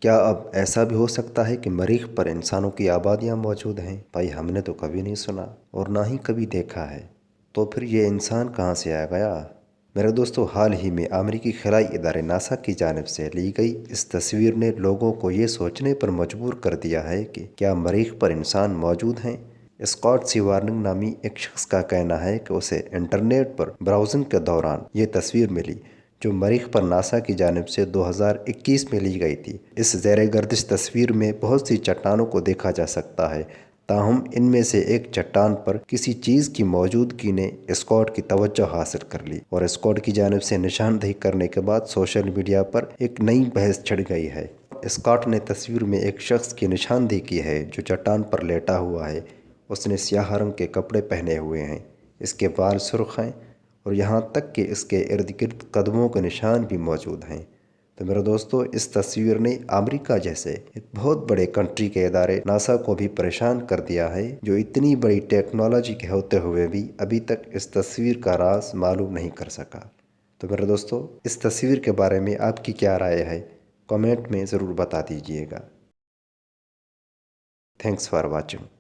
کیا اب ایسا بھی ہو سکتا ہے کہ مریخ پر انسانوں کی آبادیاں موجود ہیں؟ بھائی ہم نے تو کبھی نہیں سنا اور نہ ہی کبھی دیکھا ہے، تو پھر یہ انسان کہاں سے آ گیا؟ میرے دوستو، حال ہی میں امریکی خلائی ادارے ناسا کی جانب سے لی گئی اس تصویر نے لوگوں کو یہ سوچنے پر مجبور کر دیا ہے کہ کیا مریخ پر انسان موجود ہیں؟ اسکاٹ سی وارننگ نامی ایک شخص کا کہنا ہے کہ اسے انٹرنیٹ پر براؤزنگ کے دوران یہ تصویر ملی جو مریخ پر ناسا کی جانب سے 2021 میں لی گئی تھی۔ اس زیر گردش تصویر میں بہت سی چٹانوں کو دیکھا جا سکتا ہے، تاہم ان میں سے ایک چٹان پر کسی چیز کی موجودگی نے اسکاٹ کی توجہ حاصل کر لی، اور اسکاٹ کی جانب سے نشاندہی کرنے کے بعد سوشل میڈیا پر ایک نئی بحث چھڑ گئی ہے۔ اسکاٹ نے تصویر میں ایک شخص کی نشاندہی کی ہے جو چٹان پر لیٹا ہوا ہے۔ اس نے سیاہ رنگ کے کپڑے پہنے ہوئے ہیں، اس کے بال سرخ ہیں اور یہاں تک کہ اس کے ارد گرد قدموں کے نشان بھی موجود ہیں۔ تو میرے دوستو، اس تصویر نے امریکہ جیسے ایک بہت بڑے کنٹری کے ادارے ناسا کو بھی پریشان کر دیا ہے، جو اتنی بڑی ٹیکنالوجی کے ہوتے ہوئے بھی ابھی تک اس تصویر کا راز معلوم نہیں کر سکا۔ تو میرے دوستو، اس تصویر کے بارے میں آپ کی کیا رائے ہے؟ کامنٹ میں ضرور بتا دیجیے گا۔ Thanks for watching.